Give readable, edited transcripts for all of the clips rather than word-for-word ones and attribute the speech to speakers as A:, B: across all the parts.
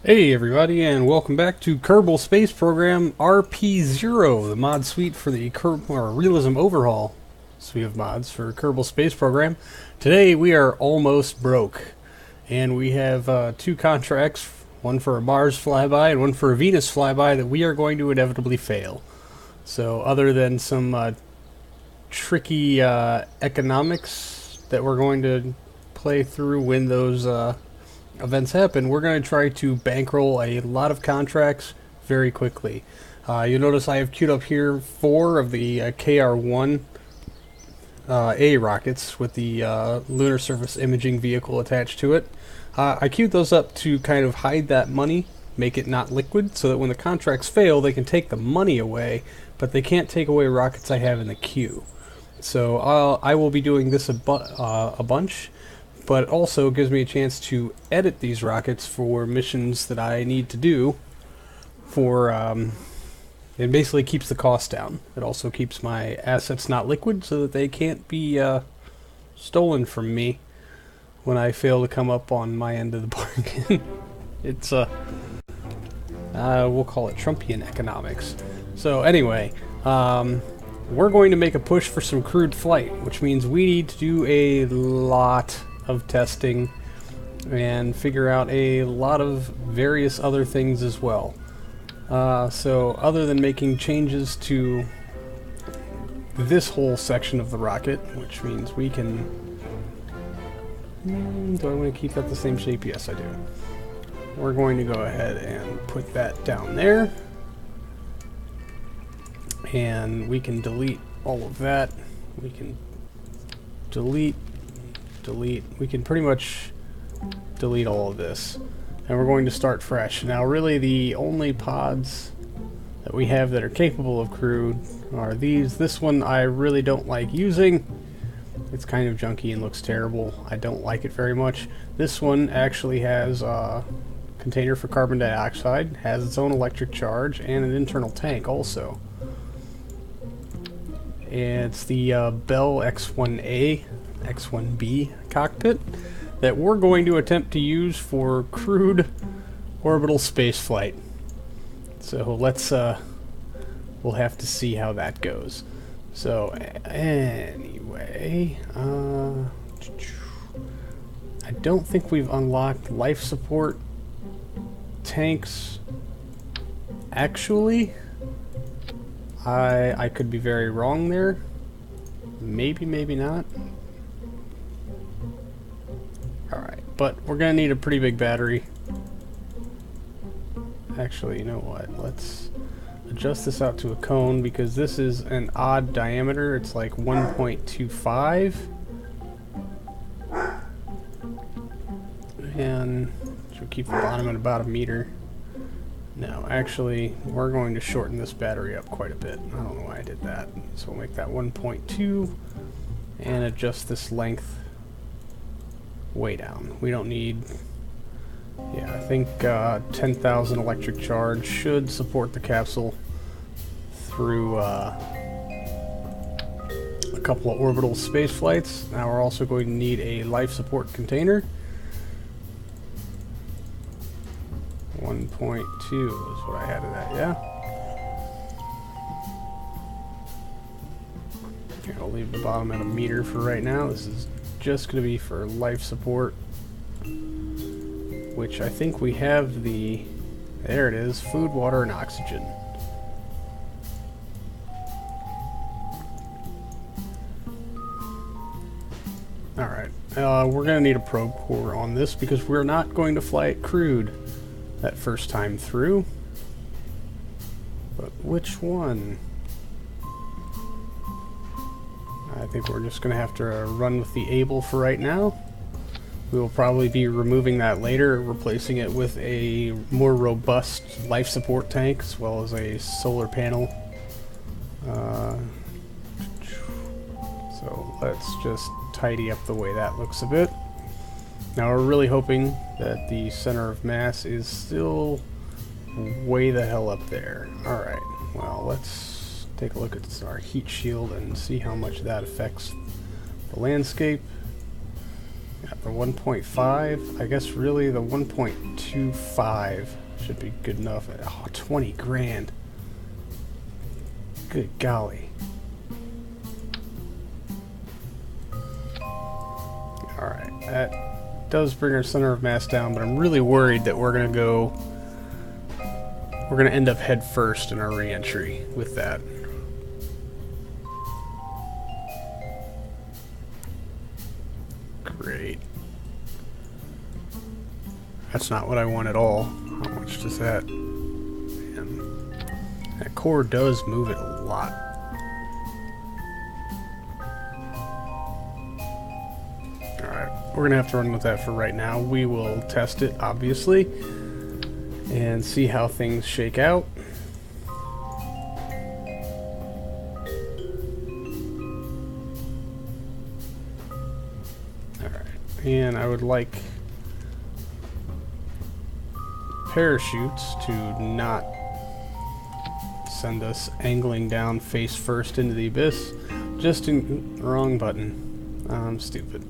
A: Hey everybody, and welcome back to Kerbal Space Program RP-0, the mod suite for the Realism Overhaul suite of mods for Kerbal Space Program. Today we are almost broke, and we have two contracts, one for a Mars flyby and one for a Venus flyby, that we are going to inevitably fail. So other than some tricky economics that we're going to play through when those events happen, we're going to try to bankroll a lot of contracts very quickly. You'll notice I have queued up here 4 of the KR-1 A rockets with the lunar surface imaging vehicle attached to it. I queued those up to kind of hide that money, make it not liquid, so that when the contracts fail they can take the money away, but they can't take away rockets I have in the queue. So I will be doing this a bunch, but it also gives me a chance to edit these rockets for missions that I need to do for, it basically keeps the cost down. It also keeps my assets not liquid so that they can't be stolen from me when I fail to come up on my end of the bargain. It's, we'll call it Trumpian economics. So anyway, we're going to make a push for some crewed flight, which means we need to do a lot of testing and figure out a lot of various other things as well. So other than making changes to this whole section of the rocket, which means we can... do I want to keep that the same shape? Yes, I do. We're going to go ahead and put that down there. And we can delete all of that. We can delete. We can pretty much delete all of this. And we're going to start fresh. Now really the only pods that we have that are capable of crewed are these. This one I really don't like using. It's kind of junky and looks terrible. I don't like it very much. This one actually has a container for carbon dioxide, has its own electric charge, and an internal tank also. It's the Bell X1A, X1B cockpit that we're going to attempt to use for crewed orbital space flight. So let's, we'll have to see how that goes. So anyway, I don't think we've unlocked life support tanks. Actually, I could be very wrong there. Maybe, maybe not. Alright, but we're gonna need a pretty big battery. Actually, you know what? Let's adjust this out to a cone because this is an odd diameter. It's like 1.25. And should keep the bottom at about 1 meter. No, actually, we're going to shorten this battery up quite a bit. I don't know why I did that. So we'll make that 1.2 and adjust this length way down. We don't need... yeah, I think 10,000 electric charge should support the capsule through a couple of orbital space flights. Now we're also going to need a life support container. 1.2 is what I had of that, yeah? Here, I'll leave the bottom at 1 meter for right now. This is just going to be for life support, which I think we have the... there it is, food, water, and oxygen. Alright, we're going to need a probe core on this because we're not going to fly it crewed that first time through. But which one? I think we're just going to have to run with the Able for right now. We will probably be removing that later, replacing it with a more robust life support tank as well as a solar panel. So let's just tidy up the way that looks a bit. Now we're really hoping that the center of mass is still way the hell up there. Alright, well let's take a look at our heat shield and see how much that affects the landscape. Got the 1.5. I guess really the 1.25 should be good enough. Oh, 20 grand. Good golly. Alright, that does bring our center of mass down, but I'm really worried that we're gonna end up head first in our re-entry with that. Great. That's not what I want at all. How much does that... Man, that core does move it a lot. Alright, we're gonna have to run with that for right now. We will test it, obviously, and see how things shake out. And I would like parachutes to not send us angling down face first into the abyss. Just in wrong button. I'm stupid.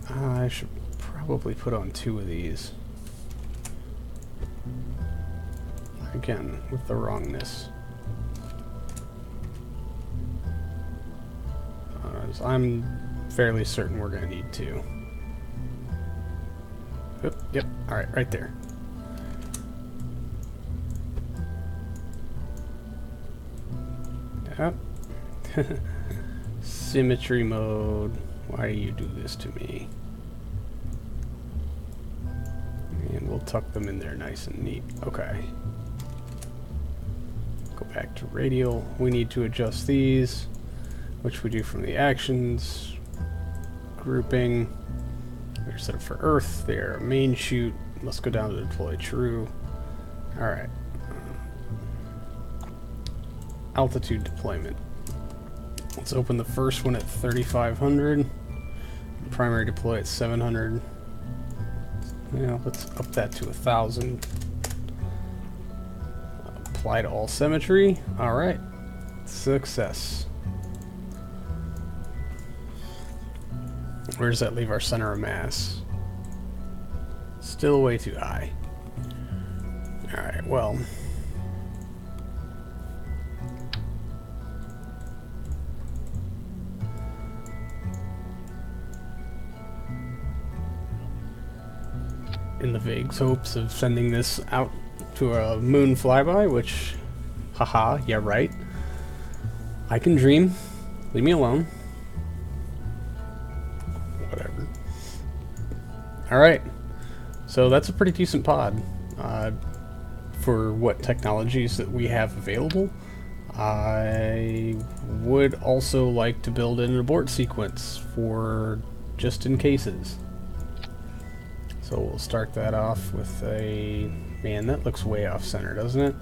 A: I should probably put on 2 of these. Again, with the wrongness. I'm fairly certain we're going to need 2. Oop, yep, alright, right there. Yep. Symmetry mode. Why do you do this to me? And we'll tuck them in there nice and neat. Okay. Go back to radial. We need to adjust these, which we do from the actions, grouping. They're set up for Earth. They're main shoot. Let's go down to deploy true. Alright. Altitude deployment. Let's open the first one at 3,500. Primary deploy at 700. Yeah, let's up that to 1,000. Apply to all symmetry. Alright. Success. Where does that leave our center of mass? Still way too high. Alright, well. In the vague hopes of sending this out to a moon flyby, which, haha, yeah right. I can dream. Leave me alone. Whatever. Alright, so that's a pretty decent pod for what technologies that we have available. I would also like to build in an abort sequence for just in cases. So we'll start that off with a... Man, that looks way off center, doesn't it?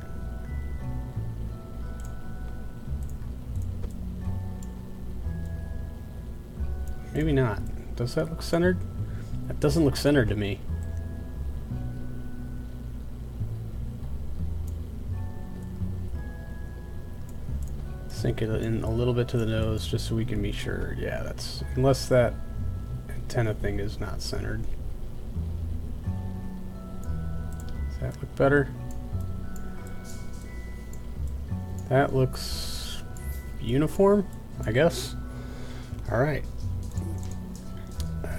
A: Maybe not. Does that look centered? That doesn't look centered to me. Sink it in a little bit to the nose just so we can be sure. Yeah, that's... Unless that antenna thing is not centered. Does that look better? That looks uniform, I guess. Alright.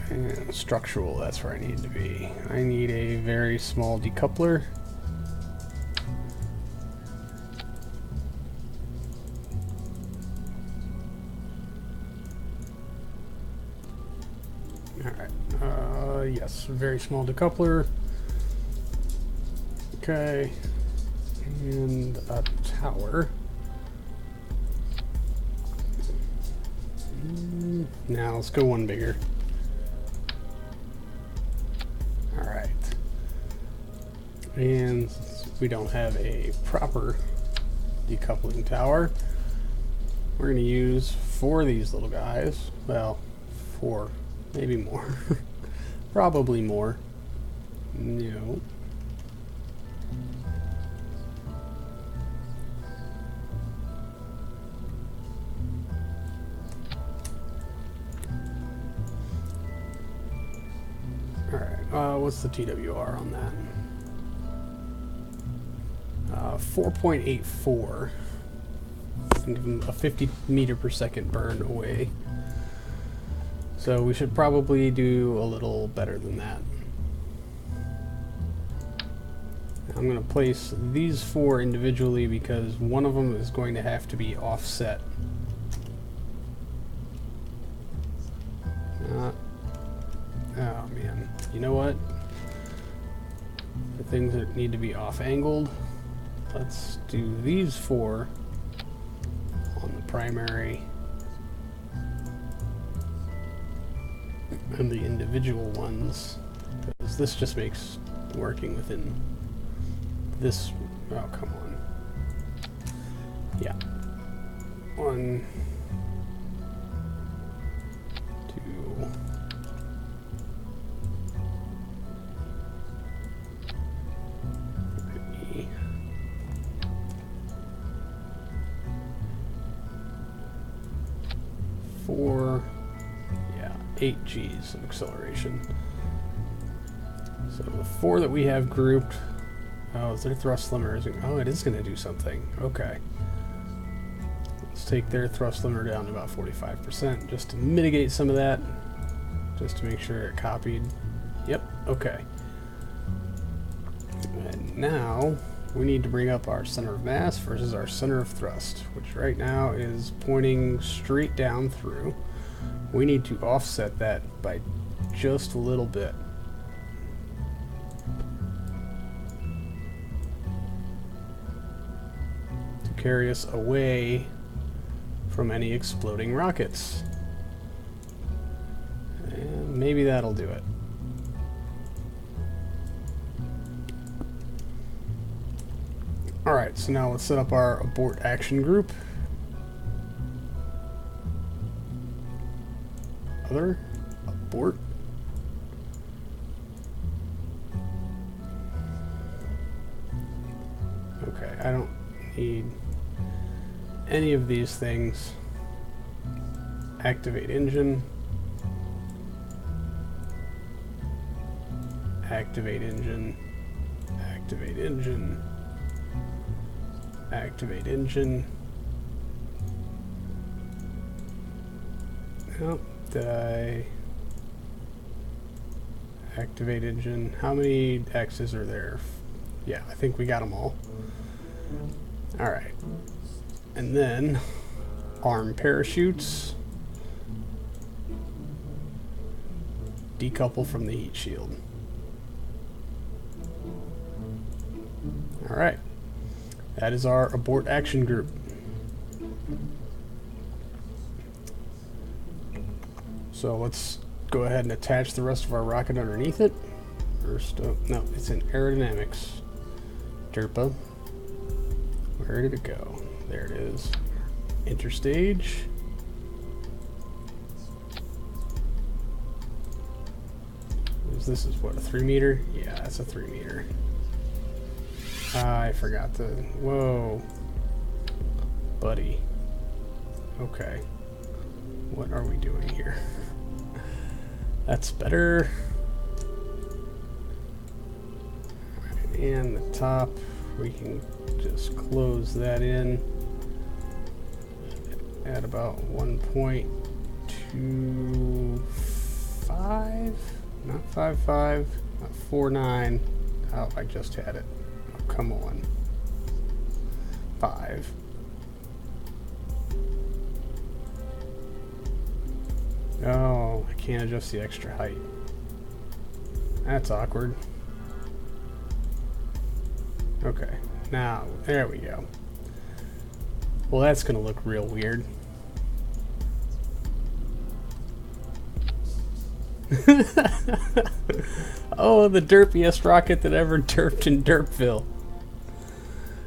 A: And structural, that's where I need to be. I need a very small decoupler. Alright. Yes, very small decoupler. Okay. And a tower. Now let's go one bigger. Alright. And since we don't have a proper decoupling tower, we're going to use 4 of these little guys. Well, 4. Maybe more. Probably more. No. What's the TWR on that? 4.84. Give them a 50 meter per second burn away. So we should probably do a little better than that. I'm going to place these 4 individually because one of them is going to have to be offset. Oh man, you know what? The things that need to be off-angled, let's do these 4 on the primary and the individual ones, because this just makes working within this, oh come on, yeah, 1, 2, 3, 4, yeah, 8 G's of acceleration. So the 4 that we have grouped, oh, is their thrust limiter? Oh, it is going to do something. Okay. Let's take their thrust limiter down to about 45% just to mitigate some of that, just to make sure it copied. Yep, okay. And now we need to bring up our center of mass versus our center of thrust, which right now is pointing straight down through. We need to offset that by just a little bit. To carry us away from any exploding rockets. And maybe that'll do it. Alright, so now let's set up our abort action group. Other, abort. Okay, I don't need any of these things. Activate engine. Activate engine. Activate engine. Activate engine. Oh, did I activate engine? How many X's are there? Yeah, I think we got them all. Alright. And then arm parachutes. Decouple from the heat shield. Alright. That is our abort action group. So let's go ahead and attach the rest of our rocket underneath it. First, no, it's in aerodynamics. Derpa. Where did it go? There it is. Interstage. This is what, a 3 meter? Yeah, that's a 3 meter. I forgot to... Whoa. Buddy. Okay. What are we doing here? That's better. Right, and the top, we can just close that in at about 1.25, not 55, not 49. Oh, I just had it. Oh, come on. 5. Oh, I can't adjust the extra height. That's awkward. Okay, now, there we go. Well, that's gonna look real weird. Oh, the derpiest rocket that ever derped in Derpville.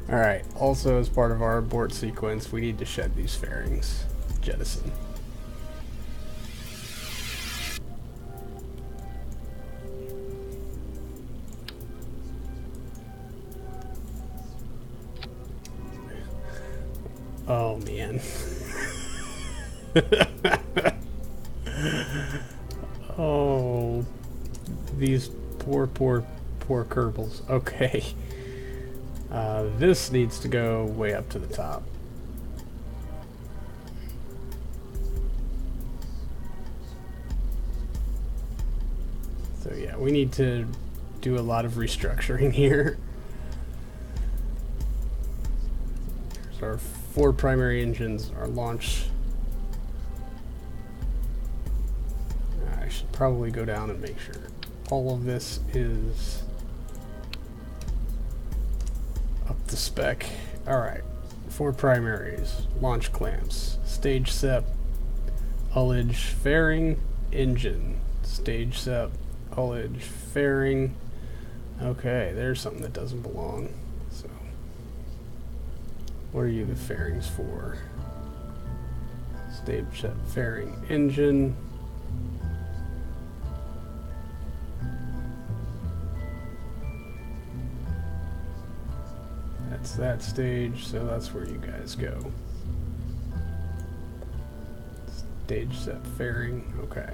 A: Alright, also as part of our abort sequence, we need to shed these fairings. Jettison. Oh, man. Oh, these Poor Kerbals. Okay. This needs to go way up to the top. So yeah, we need to do a lot of restructuring here. So our 4 primary engines are launched. I should probably go down and make sure all of this is up to spec. Alright, 4 primaries, launch clamps, stage sep, ullage, fairing, engine, stage sep, ullage, fairing. Okay, there's something that doesn't belong. So, what are you the fairings for? Stage sep, fairing, engine. That's that stage, so that's where you guys go. Stage sep, fairing, okay.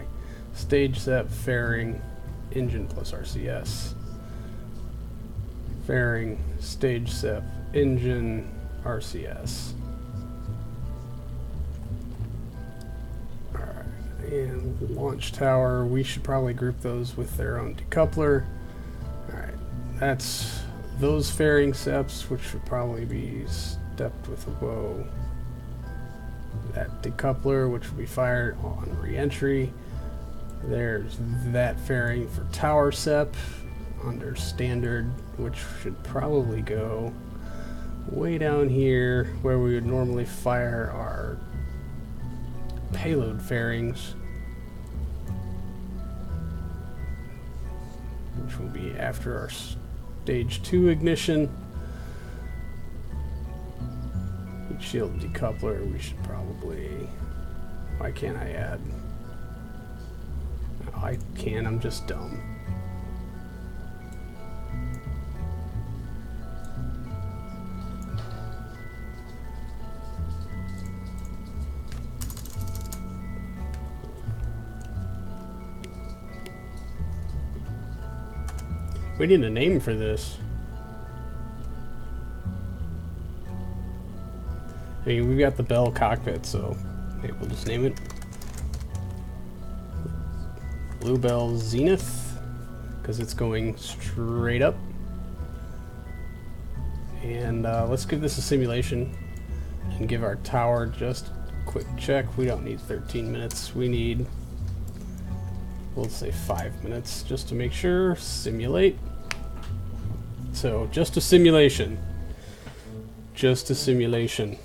A: Stage sep, fairing, engine plus RCS. Fairing, stage sep, engine, RCS. Alright, and launch tower, we should probably group those with their own decoupler. Alright, that's those fairing seps, which should probably be stepped with a bow. That decoupler, which will be fired on re-entry. There's that fairing for tower sep under standard, which should probably go way down here where we would normally fire our payload fairings, which will be after our stage 2 ignition. Heat shield decoupler, we should probably... Why can't I add? Oh, I can, I'm just dumb. We need a name for this. I mean, we've got the Bell cockpit, so maybe we'll just name it Bluebell Zenith, because it's going straight up. And let's give this a simulation and give our tower just a quick check. We don't need 13 minutes. We need, we'll say 5 minutes just to make sure. Simulate. So, just a simulation. Just a simulation.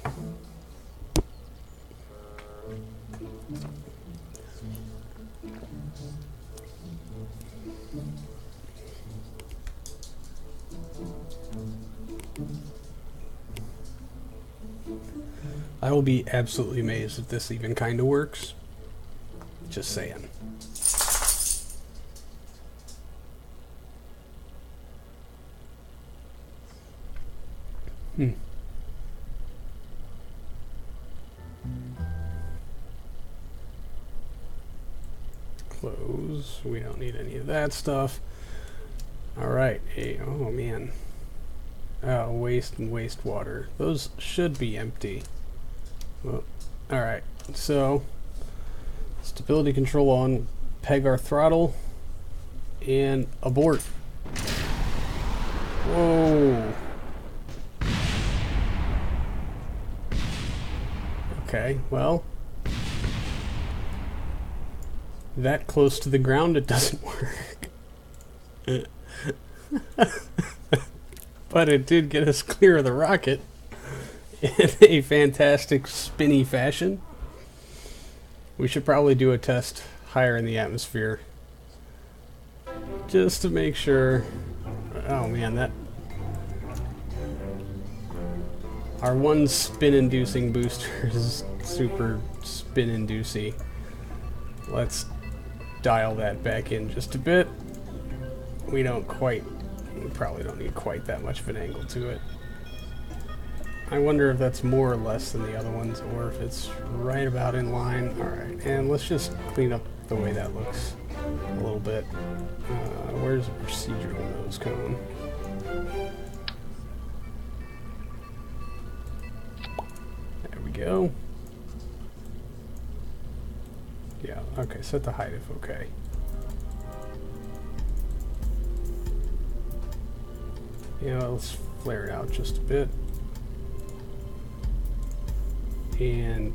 A: I will be absolutely amazed if this even kind of works. Just saying. Close. We don't need any of that stuff. Alright. Hey, oh man. Waste and wastewater. Those should be empty. Well, alright. So, stability control on. Peg our throttle. And abort. Whoa. Okay, well, that close to the ground, it doesn't work. But it did get us clear of the rocket in a fantastic spinny fashion. We should probably do a test higher in the atmosphere just to make sure. Oh man, that our one spin-inducing booster is super spin-inducing. Let's dial that back in just a bit. We probably don't need quite that much of an angle to it. I wonder if that's more or less than the other ones, or if it's right about in line. Alright, and let's just clean up the way that looks a little bit. Where's Where's the procedural nose cone? There we go. Yeah, okay, set the height if okay. Yeah, let's flare it out just a bit. And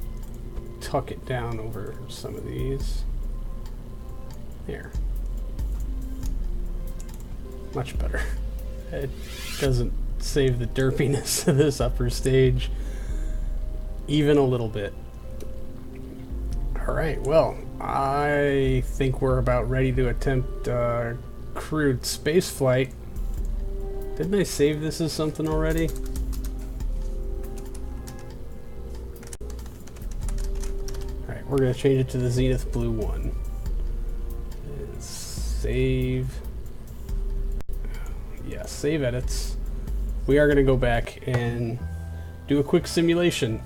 A: tuck it down over some of these. There. Much better. It doesn't save the derpiness of this upper stage even a little bit. Alright, well, I think we're about ready to attempt crewed space flight. Didn't I save this as something already? Alright, we're going to change it to the Zenith Blue 1. And save. Yeah, save edits. We are going to go back and do a quick simulation.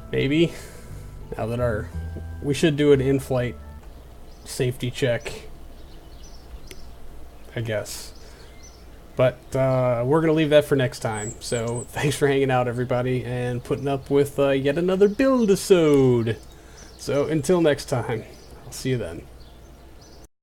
A: Maybe. Now that we should do an in-flight safety check, I guess. But we're going to leave that for next time. So thanks for hanging out, everybody, and putting up with yet another build-a-sode. So until next time, I'll see you then.